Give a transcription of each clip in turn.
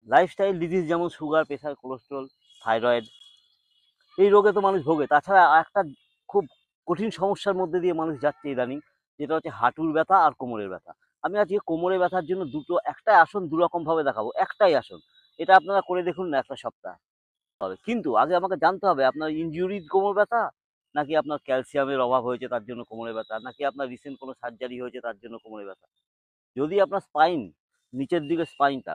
Lifestyle disease যেমন sugar, pressure, cholesterol, thyroid, এই রোগে তো মানুষ ভোগে। তাছাড়া একটা খুব কঠিন সমস্যার মধ্যে দিয়ে মানুষ যাচ্ছে ইদানিং, যেটা হচ্ছে হাঁটুর ব্যথা আর কোমরের ব্যথা। আমি আজকে কোমরের ব্যথার জন্য একটাই আসন দুরকম ভাবে দেখাবো, একটাই আসন। এটা আপনারা করে দেখুন না একটা সপ্তাহ হবে। কিন্তু আগে আমাকে জানতে হবে আপনার ইনজুরির কোমর ব্যথা, নাকি আপনার ক্যালসিয়ামের অভাব হয়েছে তার জন্য কোমরে ব্যথা, নাকি আপনার রিসেন্ট কোনো সার্জারি হয়েছে তার জন্য কোমরে ব্যথা। যদি আপনার স্পাইন, নিচের দিকে স্পাইনটা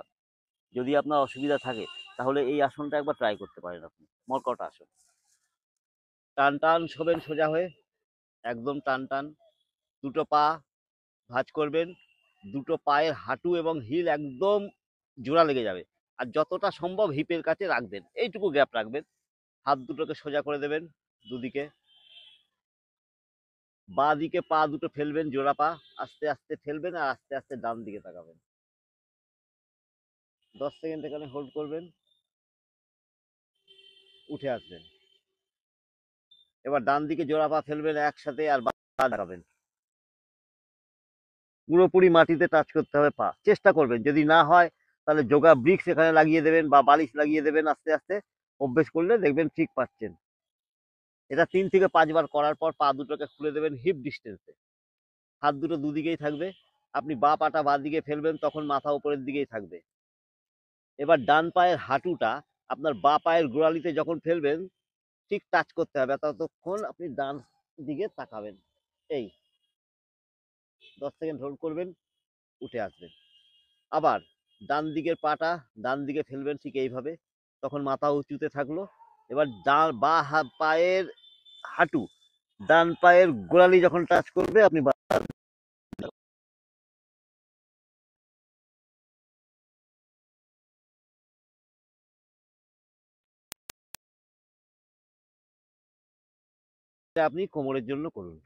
যদি আপনার অসুবিধা থাকে, তাহলে এই আসনটা একবার ট্রাই করতে পারেন আপনি। মর্কট আসন। টান টান শোবেন সোজা হয়ে, একদম টান টান। দুটো পা ভাঁজ করবেন, দুটো পায়ের হাঁটু এবং হিল একদম জোড়া লেগে যাবে। আর যতটা সম্ভব হিপের কাছে রাখবেন, এইটুকু গ্যাপ রাখবেন। হাত দুটোকে সোজা করে দেবেন দুদিকে। বাঁ দিকে পা দুটো ফেলবেন, জোড়া পা আস্তে আস্তে ফেলবেন আর আস্তে আস্তে ডান দিকে তাকাবেন। 10 সেকেন্ড এখানে হোল্ড করবেন, উঠে আসবেন। এবার ডান দিকে জোড়া পা ফেলবেন একসাথে আর পা তাকাবেন। পুরোপুরি মাটিতে টাচ করতে হবে পা, চেষ্টা করবেন। যদি না হয় তাহলে যোগা ব্রিক্স এখানে লাগিয়ে দেবেন বা বালিশ লাগিয়ে দেবেন। আস্তে আস্তে অভ্যেস করলে দেখবেন ঠিক পাচ্ছেন। এটা 3 থেকে 5 বার করার পর পা দুটোকে খুলে দেবেন হিপ ডিস্টেন্সে। হাত দুটো দুদিকেই থাকবে। আপনি বাঁ পাটা বাঁ দিকে ফেলবেন, তখন মাথা উপরের দিকেই থাকবে। এবার ডান পায়ের হাঁটুটা আপনার বাঁ পায়ের গোড়ালিতে যখন ফেলবেন, ঠিক টাচ করতে হবে। ততক্ষণ আপনি ডান দিকে তাকাবেন। এই 10 সেকেন্ড হোল্ড করবেন, উঠে আসবেন। আবার ডান দিকের পাটা ডান দিকে ফেলবেন ঠিক এইভাবে, তখন মাথা উঁচুতে থাকলো। এবার পায়ের হাঁটু ডান পায়ের গোড়ালি যখন টাচ করবে, আপনি আপনি কোমরের জন্য করুন।